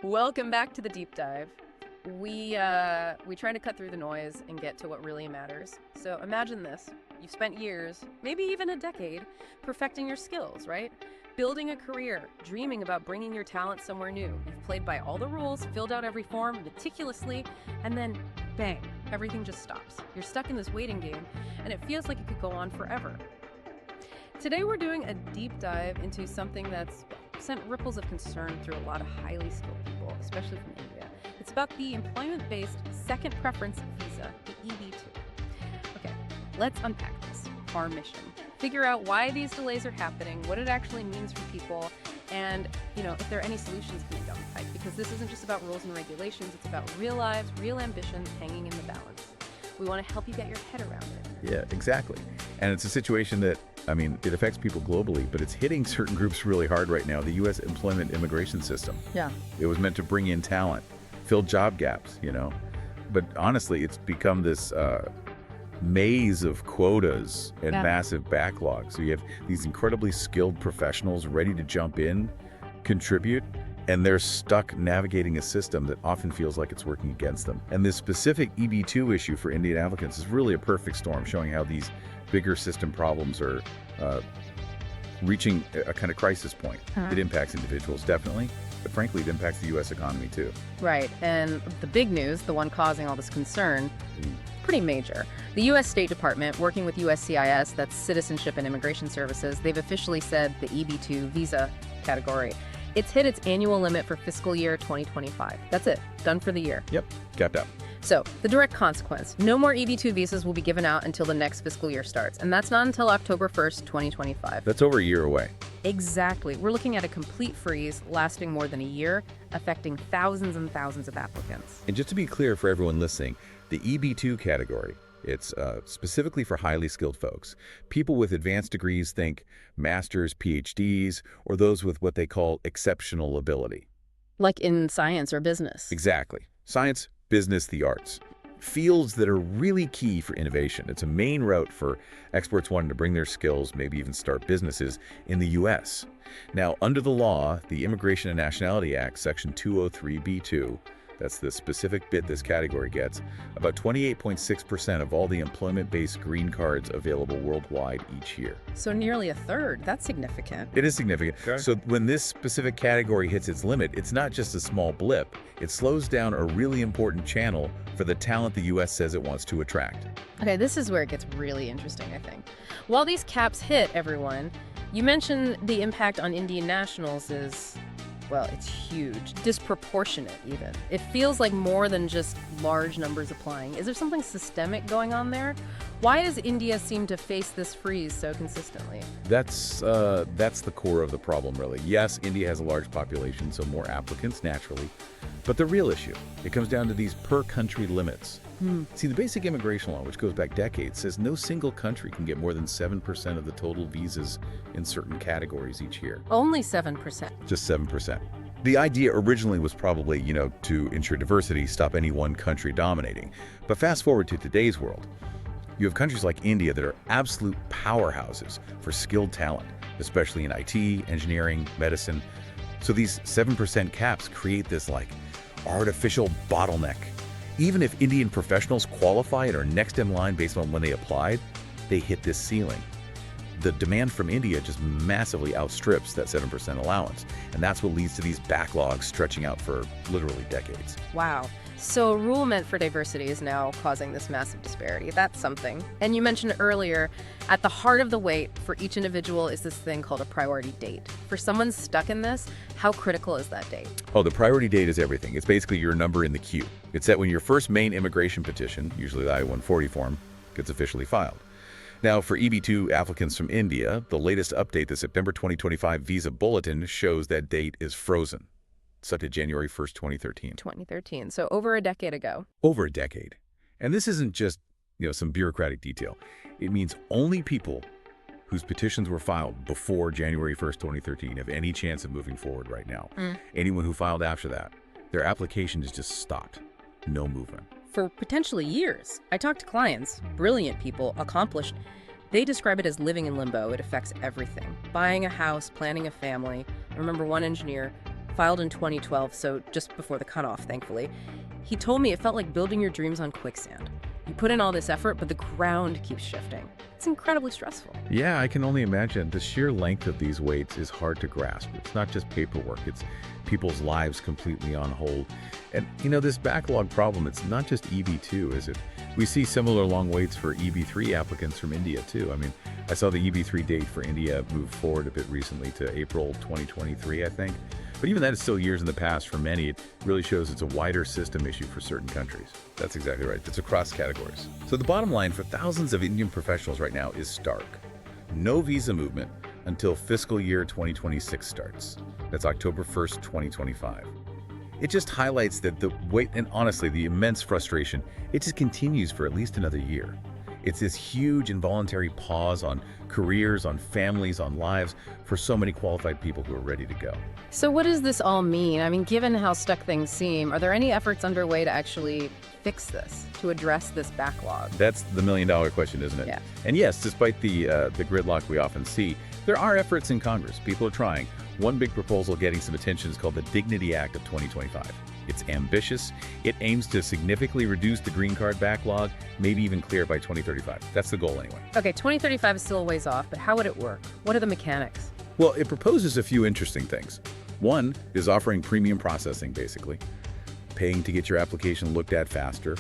Welcome back to the deep dive. We try to cut through the noise and get to what really matters. So imagine this. You've spent years, maybe even a decade, perfecting your skills, right? Building a career, dreaming about bringing your talent somewhere new. You've played by all the rules, filled out every form meticulously, and then bang, everything just stops. You're stuck in this waiting game, and it feels like it could go on forever. Today we're doing a deep dive into something that's sent ripples of concern through a lot of highly skilled people, especially from India. It's about the employment-based second preference visa, the EB-2. Okay, let's unpack this. Our mission. Figure out why these delays are happening, what it actually means for people, and, if there are any solutions coming down the pipe. Because this isn't just about rules and regulations, it's about real lives, real ambitions hanging in the balance. We want to help you get your head around it. Yeah, exactly. And it's a situation that, it affects people globally, but it's hitting certain groups really hard right now. The U.S. employment immigration system. Yeah. It was meant to bring in talent, fill job gaps, But honestly, it's become this maze of quotas and massive backlogs. So you have these incredibly skilled professionals ready to jump in, contribute, and they're stuck navigating a system that often feels like it's working against them. And this specific EB-2 issue for Indian applicants is really a perfect storm, showing how these bigger system problems are reaching a kind of crisis point. It impacts individuals, definitely, but frankly, it impacts the U.S. economy too. Right, and the big news, the one causing all this concern, pretty major. The U.S. State Department, working with USCIS, that's Citizenship and Immigration Services, they've officially said the EB-2 visa category, it's hit its annual limit for fiscal year 2025. That's it. Done for the year. Yep. Capped out. So, the direct consequence, no more EB-2 visas will be given out until the next fiscal year starts. And that's not until October 1st, 2025. That's over a year away. Exactly. We're looking at a complete freeze lasting more than a year, affecting thousands and thousands of applicants. And just to be clear for everyone listening, the EB-2 category, it's specifically for highly skilled folks. People with advanced degrees, think masters, PhDs, or those with what they call exceptional ability. Like in science or business. Exactly. Science, business, the arts. Fields that are really key for innovation. It's a main route for experts wanting to bring their skills, maybe even start businesses in the U.S. Now, under the law, the Immigration and Nationality Act, Section 203(b)(2, that's the specific bit this category gets, about 28.6% of all the employment-based green cards available worldwide each year. So nearly a third. That's significant. It is significant. Okay. So when this specific category hits its limit, it's not just a small blip. It slows down a really important channel for the talent the U.S. says it wants to attract. Okay, this is where it gets really interesting, I think. While these caps hit everyone, you mentioned the impact on Indian nationals is, well, it's huge, disproportionate even. It feels like more than just large numbers applying. Is there something systemic going on there? Why does India seem to face this freeze so consistently? That's the core of the problem, really. Yes, India has a large population, so more applicants, naturally. But the real issue, it comes down to these per-country limits. See, the basic immigration law, which goes back decades, says no single country can get more than 7% of the total visas in certain categories each year. Only 7%. Just 7%. The idea originally was probably, to ensure diversity, stop any one country dominating. But fast forward to today's world. You have countries like India that are absolute powerhouses for skilled talent, especially in IT, engineering, medicine. So these 7% caps create this, artificial bottleneck. Even if Indian professionals qualify and are next in line based on when they applied, they hit this ceiling. The demand from India just massively outstrips that 7% allowance. And that's what leads to these backlogs stretching out for literally decades. Wow. So a rule meant for diversity is now causing this massive disparity. That's something. And you mentioned earlier, at the heart of the wait for each individual is this thing called a priority date. For someone stuck in this, how critical is that date? Oh, the priority date is everything. It's basically your number in the queue. It's set when your first main immigration petition, usually the I-140 form, gets officially filed. Now, for EB-2 applicants from India, the latest update, the September 2025 Visa Bulletin, shows that date is frozen. Set to January 1st, 2013. 2013, so over a decade ago. Over a decade. And this isn't just, some bureaucratic detail. It means only people whose petitions were filed before January 1st, 2013 have any chance of moving forward right now. Anyone who filed after that, their application is just stopped. No movement. For potentially years. I talked to clients, brilliant people, accomplished. They describe it as living in limbo. It affects everything. Buying a house, planning a family. I remember one engineer filed in 2012, so just before the cutoff, thankfully. He told me it felt like building your dreams on quicksand. You put in all this effort, but the ground keeps shifting. It's incredibly stressful. Yeah, I can only imagine. The sheer length of these waits is hard to grasp. It's not just paperwork, it's people's lives completely on hold. And, this backlog problem, it's not just EB-2, is it? We see similar long waits for EB-3 applicants from India, too. I mean, I saw the EB-3 date for India move forward a bit recently to April 2023, I think. But even that is still years in the past for many. It really shows it's a wider system issue for certain countries. That's exactly right. It's across categories. So the bottom line for thousands of Indian professionals right now is stark. No visa movement until fiscal year 2026 starts. That's October 1st, 2025. It just highlights that the wait, and honestly, the immense frustration, it just continues for at least another year. It's this huge involuntary pause on careers, on families, on lives for so many qualified people who are ready to go. So what does this all mean? I mean, given how stuck things seem, are there any efforts underway to actually fix this, to address this backlog? That's the million-dollar question, isn't it? Yeah. And yes, despite the gridlock we often see, there are efforts in Congress. People are trying. One big proposal getting some attention is called the Dignity Act of 2025. It's ambitious. It aims to significantly reduce the green card backlog, maybe even clear it by 2035. That's the goal anyway. Okay, 2035 is still a ways off, but how would it work? What are the mechanics? Well, it proposes a few interesting things. One is offering premium processing, basically, paying to get your application looked at faster,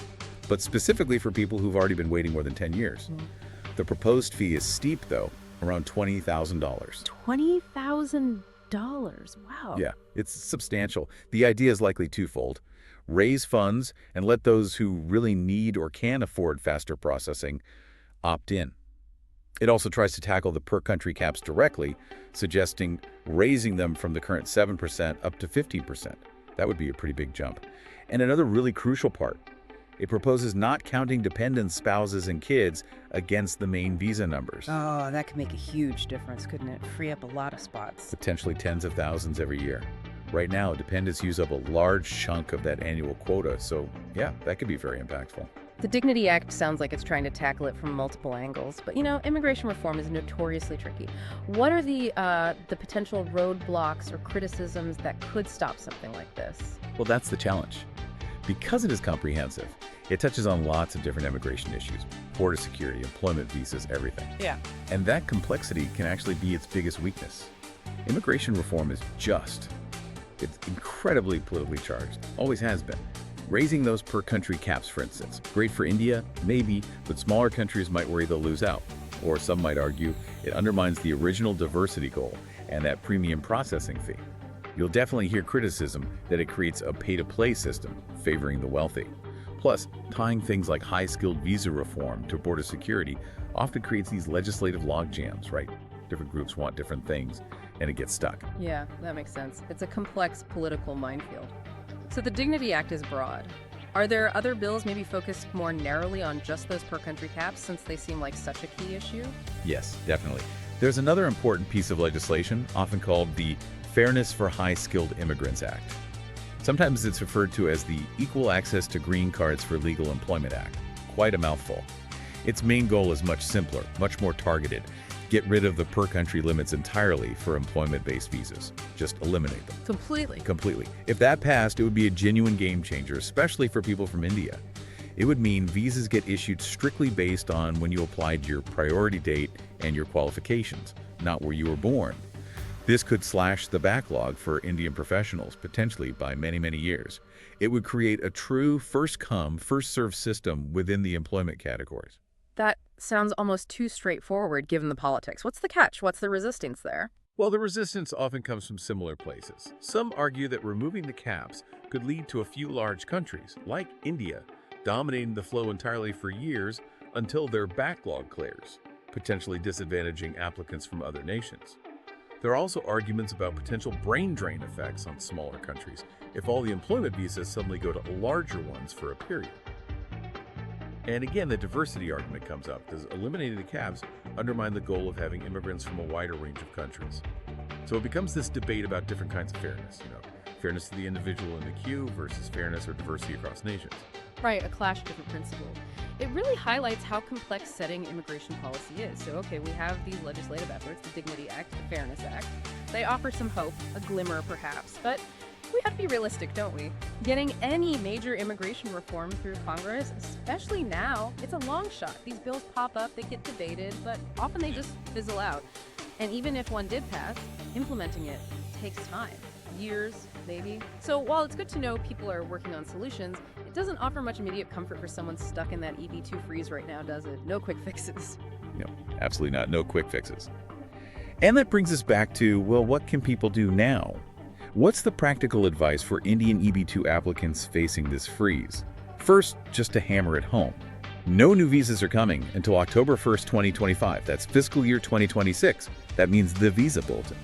but specifically for people who've already been waiting more than 10 years. The proposed fee is steep, though, around $20,000. $20,000? Wow. Yeah, it's substantial. The idea is likely twofold. Raise funds and let those who really need or can afford faster processing opt in. It also tries to tackle the per-country caps directly, suggesting raising them from the current 7% up to 15%. That would be a pretty big jump. And another really crucial part, it proposes not counting dependents, spouses, and kids against the main visa numbers. Oh, that could make a huge difference, couldn't it? Free up a lot of spots. Potentially tens of thousands every year. Right now, dependents use up a large chunk of that annual quota, so yeah, that could be very impactful. The Dignity Act sounds like it's trying to tackle it from multiple angles, but immigration reform is notoriously tricky. What are the potential roadblocks or criticisms that could stop something like this? Well, that's the challenge. Because it is comprehensive, it touches on lots of different immigration issues, border security, employment visas, everything. Yeah. And that complexity can actually be its biggest weakness. Immigration reform is just. It's incredibly politically charged, always has been. Raising those per-country caps, for instance, great for India, maybe, but smaller countries might worry they'll lose out. Or some might argue it undermines the original diversity goal and that premium processing fee. You'll definitely hear criticism that it creates a pay-to-play system favoring the wealthy. Plus, tying things like high-skilled visa reform to border security often creates these legislative logjams, right? Different groups want different things, and it gets stuck. Yeah, that makes sense. It's a complex political minefield. So the Dignity Act is broad. Are there other bills maybe focused more narrowly on just those per-country caps since they seem like such a key issue? Yes, definitely. There's another important piece of legislation, often called the Fairness for High-Skilled Immigrants Act. Sometimes it's referred to as the Equal Access to Green Cards for Legal Employment Act. Quite a mouthful. Its main goal is much simpler, much more targeted. Get rid of the per-country limits entirely for employment-based visas. Just eliminate them. Completely. If that passed, it would be a genuine game changer, especially for people from India. It would mean visas get issued strictly based on when you applied your priority date and your qualifications, not where you were born. This could slash the backlog for Indian professionals, potentially by many, many years. It would create a true first-come, first-served system within the employment categories. That sounds almost too straightforward given the politics. What's the catch? What's the resistance there? Well, the resistance often comes from similar places. Some argue that removing the caps could lead to a few large countries, like India, dominating the flow entirely for years until their backlog clears, potentially disadvantaging applicants from other nations. There are also arguments about potential brain drain effects on smaller countries if all the employment visas suddenly go to larger ones for a period. And again, the diversity argument comes up. Does eliminating the caps undermine the goal of having immigrants from a wider range of countries? So it becomes this debate about different kinds of fairness, fairness to the individual in the queue versus fairness or diversity across nations. Right, a clash of different principles. It really highlights how complex setting immigration policy is. So, okay, we have these legislative efforts, the Dignity Act, the Fairness Act. They offer some hope, a glimmer perhaps, but We have to be realistic, don't we? Getting any major immigration reform through Congress, especially now, it's a long shot. These bills pop up, they get debated, but often they just fizzle out. And even if one did pass, implementing it takes time. Years, maybe. So while it's good to know people are working on solutions, it doesn't offer much immediate comfort for someone stuck in that EB-2 freeze right now, does it? No quick fixes. No, absolutely not. No quick fixes. And that brings us back to, well, what can people do now? What's the practical advice for Indian EB-2 applicants facing this freeze? First, just to hammer it home. No new visas are coming until October 1st, 2025. That's fiscal year 2026. That means the visa bulletin.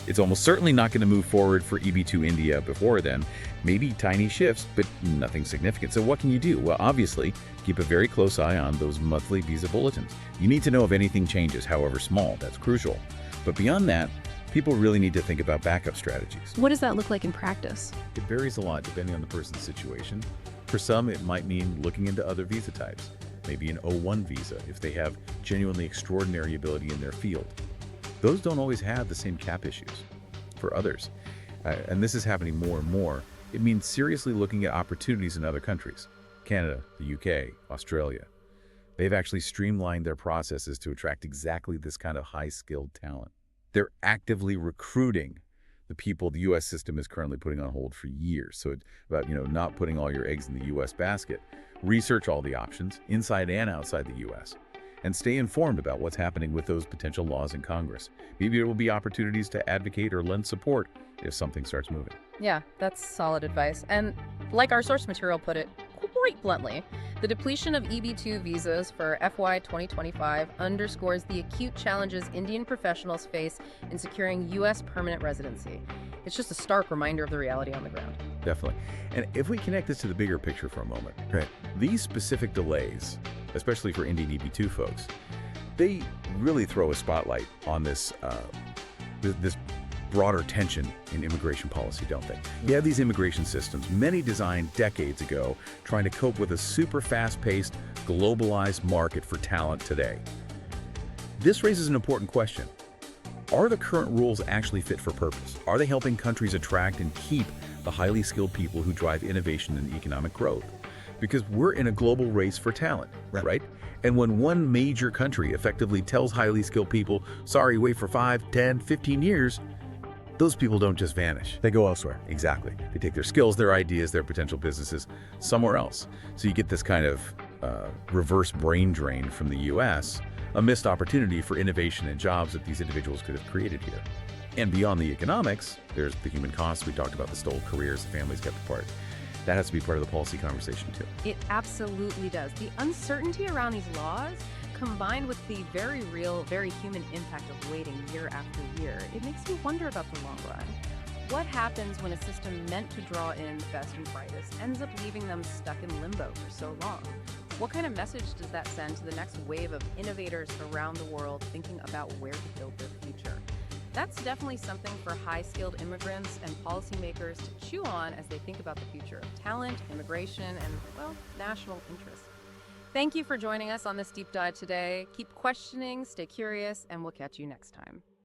It's almost certainly not going to move forward for EB-2 India before then. Maybe tiny shifts, but nothing significant. So what can you do? Well, obviously, keep a very close eye on those monthly visa bulletins. You need to know if anything changes, however small. That's crucial. But beyond that, people really need to think about backup strategies. What does that look like in practice? It varies a lot depending on the person's situation. For some, it might mean looking into other visa types, maybe an O1 visa if they have genuinely extraordinary ability in their field. Those don't always have the same cap issues. For others, and this is happening more and more, it means seriously looking at opportunities in other countries. Canada, the UK, Australia. They've actually streamlined their processes to attract exactly this kind of high-skilled talent. They're actively recruiting the people the U.S. system is currently putting on hold for years. So it's about, not putting all your eggs in the U.S. basket. Research all the options, inside and outside the U.S., and stay informed about what's happening with those potential laws in Congress. Maybe there will be opportunities to advocate or lend support if something starts moving. Yeah, that's solid advice. And like our source material put it, quite bluntly, the depletion of EB-2 visas for FY 2025 underscores the acute challenges Indian professionals face in securing U.S. permanent residency. It's just a stark reminder of the reality on the ground. Definitely. And if we connect this to the bigger picture for a moment, right? These specific delays, especially for Indian EB-2 folks, they really throw a spotlight on this broader tension in immigration policy, don't they? You have these immigration systems, many designed decades ago, trying to cope with a super fast-paced, globalized market for talent today. This raises an important question. Are the current rules actually fit for purpose? Are they helping countries attract and keep the highly skilled people who drive innovation and economic growth? Because we're in a global race for talent, right? And when one major country effectively tells highly skilled people, sorry, wait for 5, 10, 15 years, those people don't just vanish. They go elsewhere. Exactly. They take their skills, their ideas, their potential businesses somewhere else. So you get this kind of reverse brain drain from the U.S., a missed opportunity for innovation and jobs that these individuals could have created here. And beyond the economics, there's the human costs. We talked about the stolen careers, the families kept apart. That has to be part of the policy conversation too. It absolutely does. The uncertainty around these laws, combined with the very real, very human impact of waiting year after year, it makes me wonder about the long run. What happens when a system meant to draw in the best and brightest ends up leaving them stuck in limbo for so long? What kind of message does that send to the next wave of innovators around the world thinking about where to build their future? That's definitely something for high-skilled immigrants and policymakers to chew on as they think about the future of talent, immigration, and, well, national interest. Thank you for joining us on this deep dive today. Keep questioning, stay curious, and we'll catch you next time.